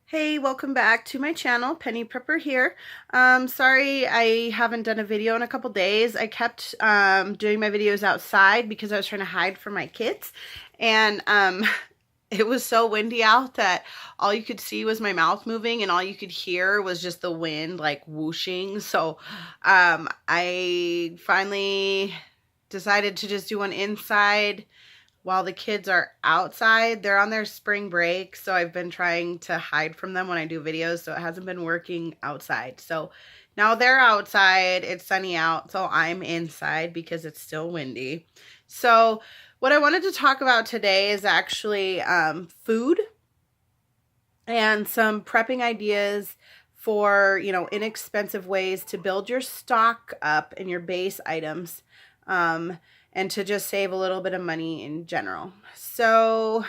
Hey, welcome back to my channel. Penny Prepper here. Sorry I haven't done a video in a couple days. I kept doing my videos outside because I was trying to hide from my kids, and it was so windy out that all you could see was my mouth moving and all you could hear was just the wind like whooshing. So I finally decided to just do one inside while the kids are outside. They're on their spring break, so I've been trying to hide from them when I do videos, so it hasn't been working outside. So now they're outside, it's sunny out, so I'm inside because it's still windy. So what I wanted to talk about today is actually food and some prepping ideas for, inexpensive ways to build your stock up and your base items. And to just save a little bit of money in general. So,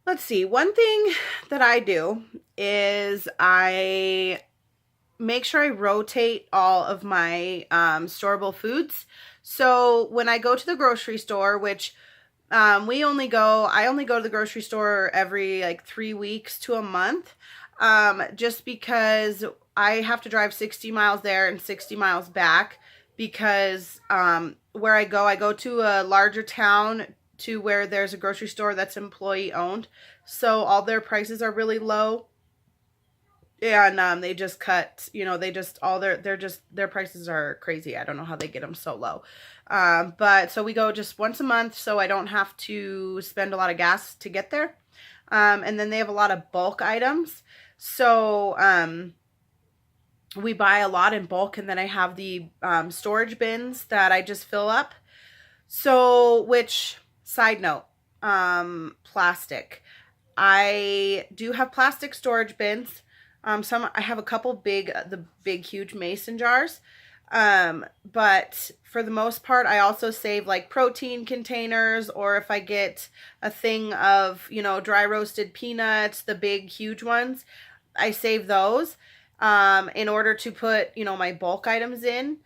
let's see. One thing that I do is I make sure I rotate all of my storable foods. So when I go to the grocery store, which I only go to the grocery store every like 3 weeks to a month, just because I have to drive 60 miles there and 60 miles back because where I go to a larger town to where there's a grocery store that's employee owned. So all their prices are really low. And they just cut, their prices are crazy. I don't know how they get them so low. But so we go just once a month, so I don't have to spend a lot of gas to get there. And then they have a lot of bulk items. So we buy a lot in bulk, and then I have the storage bins that I just fill up. So, which, side note, plastic. I do have plastic storage bins. I have a couple the big, huge mason jars. But for the most part, I also save like protein containers, or if I get a thing of, dry roasted peanuts, the big, huge ones, I save those in order to put, my bulk items in.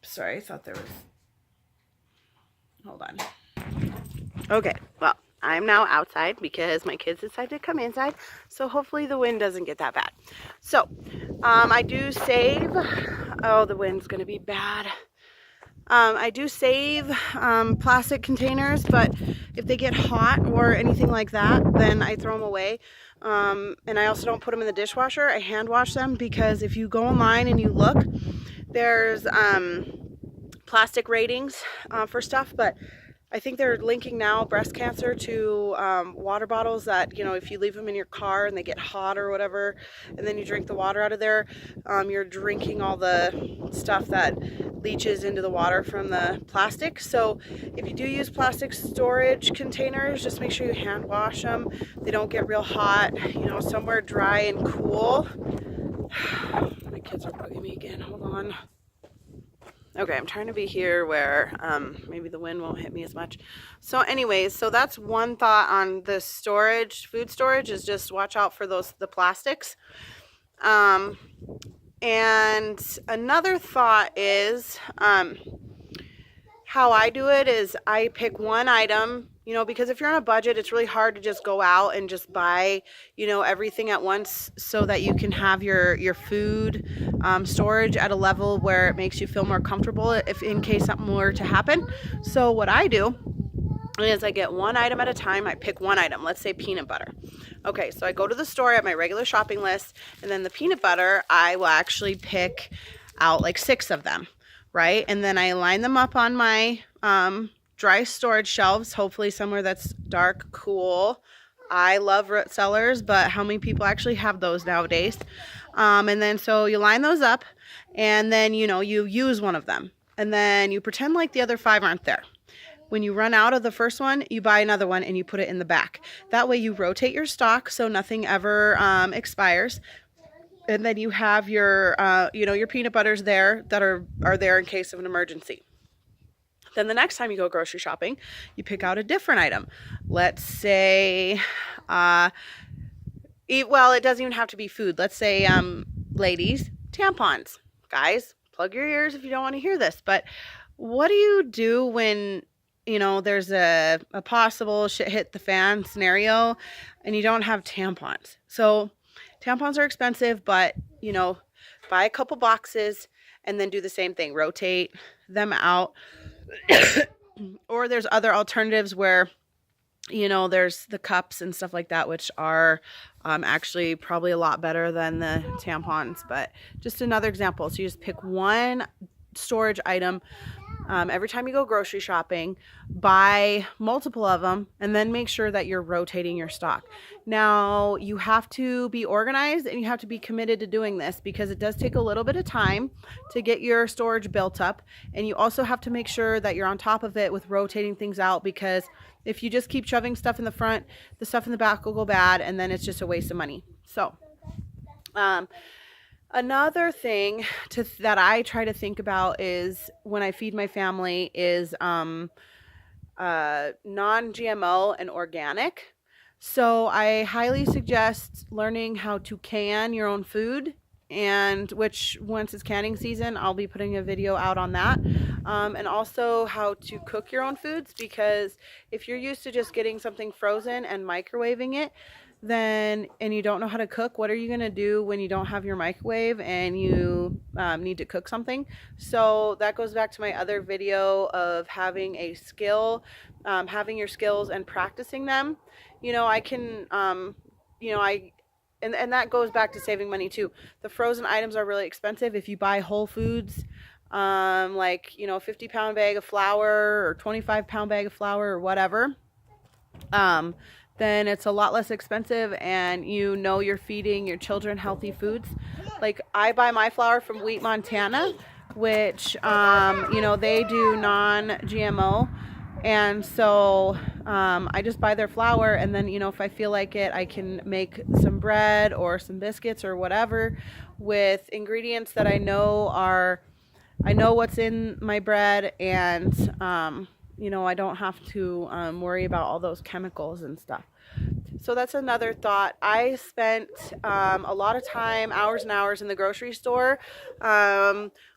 Sorry, I thought there was, hold on. Okay, well, I'm now outside because my kids decided to come inside, so hopefully the wind doesn't get that bad. So, I do save, oh, the wind's gonna be bad. I do save plastic containers, but if they get hot or anything like that, then I throw them away. And I also don't put them in the dishwasher. I hand wash them, because if you go online and you look, there's plastic ratings for stuff, but I think they're linking now breast cancer to water bottles that, if you leave them in your car and they get hot or whatever, and then you drink the water out of there, you're drinking all the stuff that leaches into the water from the plastic. So if you do use plastic storage containers, just make sure you hand wash them. They don't get real hot, somewhere dry and cool. My kids are bugging me again. Hold on. Okay, I'm trying to be here where maybe the wind won't hit me as much. So anyways, so that's one thought on the storage, food storage, is just watch out for the plastics. And another thought is how I do it is I pick one item, because if you're on a budget, it's really hard to just go out and just buy, everything at once, so that you can have your food storage at a level where it makes you feel more comfortable if in case something were to happen. So what I do is I get one item at a time. I pick one item, let's say peanut butter. Okay, so I go to the store at my regular shopping list, and then the peanut butter, I will actually pick out like 6 of them, right? And then I line them up on my dry storage shelves, hopefully somewhere that's dark, cool. I love root cellars, but how many people actually have those nowadays? And then so you line those up, and then, you use one of them, and then you pretend like the other 5 aren't there. When you run out of the first one, you buy another one and you put it in the back. That way you rotate your stock so nothing ever expires. And then you have your, your peanut butters there that are there in case of an emergency. Then the next time you go grocery shopping, you pick out a different item. Let's say, well, it doesn't even have to be food. Let's say, ladies, tampons. Guys, plug your ears if you don't want to hear this. But what do you do when there's a possible shit hit the fan scenario and you don't have tampons. So tampons are expensive, but, buy a couple boxes and then do the same thing. Rotate them out. Or there's other alternatives where, there's the cups and stuff like that, which are actually probably a lot better than the tampons. But just another example. So you just pick one storage item. Every time you go grocery shopping, buy multiple of them and then make sure that you're rotating your stock. Now, you have to be organized and you have to be committed to doing this because it does take a little bit of time to get your storage built up. And you also have to make sure that you're on top of it with rotating things out, because if you just keep shoving stuff in the front, the stuff in the back will go bad and then it's just a waste of money. So, another thing that I try to think about is when I feed my family is non-GMO and organic. So I highly suggest learning how to can your own food, and which once it's canning season, I'll be putting a video out on that. And also how to cook your own foods, because if you're used to just getting something frozen and microwaving it, and you don't know how to cook, what are you going to do when you don't have your microwave and you need to cook something? So that goes back to my other video of having a skill, having your skills and practicing them. I can, and that goes back to saving money too. The frozen items are really expensive. If you buy Whole Foods, 50-pound bag of flour or 25-pound bag of flour or whatever, then it's a lot less expensive and you're feeding your children healthy foods. Like, I buy my flour from Wheat Montana, which, they do non-GMO. And so I just buy their flour, and then, if I feel like it, I can make some bread or some biscuits or whatever with ingredients that I know what's in my bread, and I don't have to worry about all those chemicals and stuff. So that's another thought. I spent a lot of time, hours and hours in the grocery store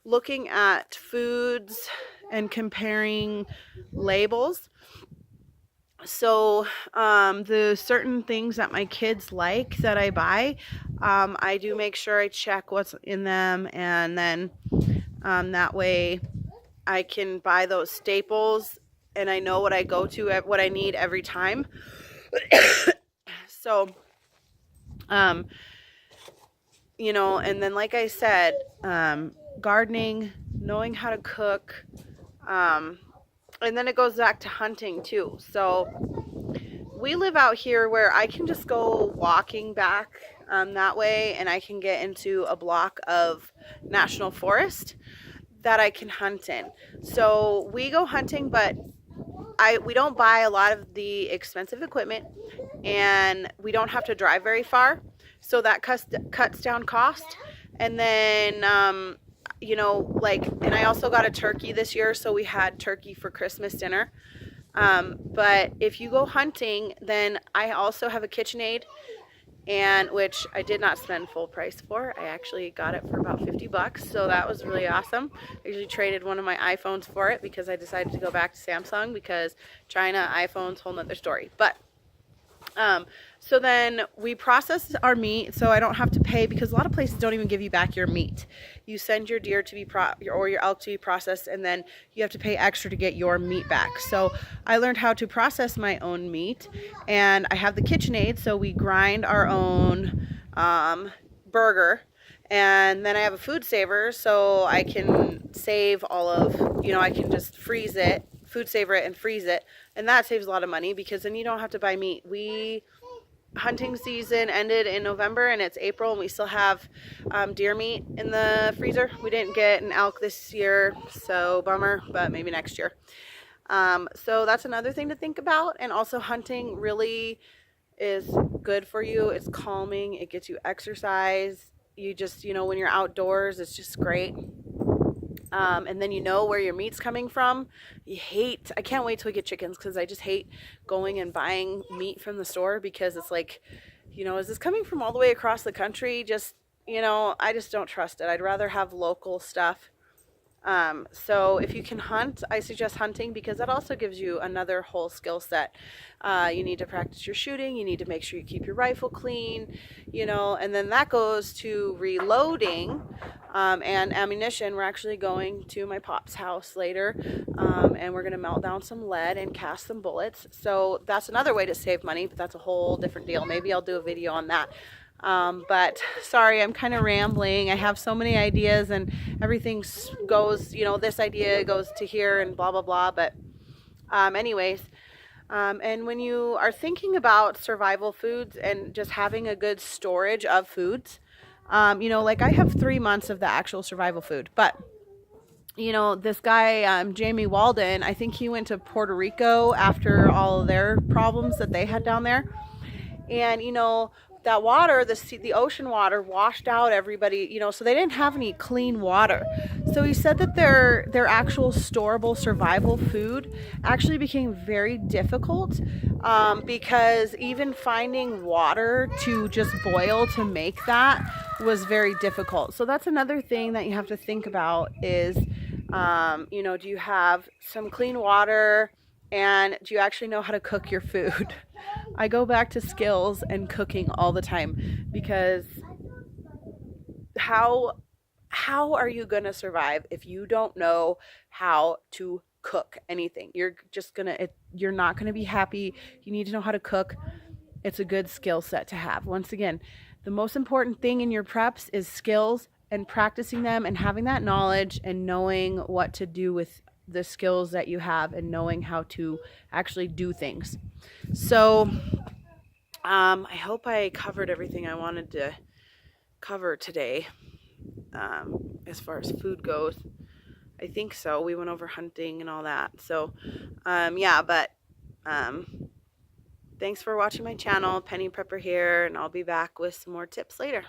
looking at foods and comparing labels. So the certain things that my kids like that I buy, I do make sure I check what's in them, and then that way I can buy those staples and I know what I go to, what I need every time. So, and then like I said, gardening, knowing how to cook, and then it goes back to hunting too. So we live out here where I can just go walking back that way, and I can get into a block of national forest that I can hunt in. So we go hunting, but we don't buy a lot of the expensive equipment, and we don't have to drive very far, so that cuts down cost. And then and I also got a turkey this year, so we had turkey for Christmas dinner. But if you go hunting, then I also have a KitchenAid, and which I did not spend full price for. I actually got it for about $50, so that was really awesome. I usually traded one of my iPhones for it because I decided to go back to Samsung, because China iPhones, whole nother story. But so then we process our meat, so I don't have to pay, because a lot of places don't even give you back your meat. You send your deer to be or your elk to be processed, and then you have to pay extra to get your meat back. So I learned how to process my own meat, and I have the KitchenAid, so we grind our own burger. And then I have a food saver, so I can save all of, I can just freeze it, food saver it and freeze it. And that saves a lot of money, because then you don't have to buy meat. Hunting season ended in November, and it's April, and we still have deer meat in the freezer. We didn't get an elk this year, so bummer, but maybe next year. So that's another thing to think about. And also, hunting really is good for you. It's calming. It gets you exercise. You just, when you're outdoors, it's just great. And then where your meat's coming from. I can't wait till we get chickens, because I just hate going and buying meat from the store, because it's like, is this coming from all the way across the country? Just, I just don't trust it. I'd rather have local stuff. So if you can hunt, I suggest hunting, because that also gives you another whole skill set. You need to practice your shooting. You need to make sure you keep your rifle clean, you know, and then that goes to reloading and ammunition. We're actually going to my pop's house later, and we're going to melt down some lead and cast some bullets. So that's another way to save money, but that's a whole different deal. Maybe I'll do a video on that. But sorry, I'm kind of rambling. I have so many ideas and everything goes, you know, this idea goes to here and blah, blah, blah. But anyways, and when you are thinking about survival foods and just having a good storage of foods, you know, like I have 3 months of the actual survival food, but you know, this guy, Jamie Walden, I think he went to Puerto Rico after all of their problems that they had down there. And, you know, that water, the ocean water washed out everybody, you know, so they didn't have any clean water. So he said that their actual storable survival food actually became very difficult because even finding water to just boil to make that was very difficult. So that's another thing that you have to think about is, you know, do you have some clean water, and do you actually know how to cook your food? I go back to skills and cooking all the time, because how are you going to survive if you don't know how to cook anything? You're just going to you're not going to be happy. You need to know how to cook. It's a good skill set to have. Once again, the most important thing in your preps is skills and practicing them and having that knowledge and knowing what to do with the skills that you have and knowing how to actually do things. So I hope I covered everything I wanted to cover today as far as food goes. I think so. We went over hunting and all that. So yeah, but thanks for watching my channel. Penny Prepper here, and I'll be back with some more tips later.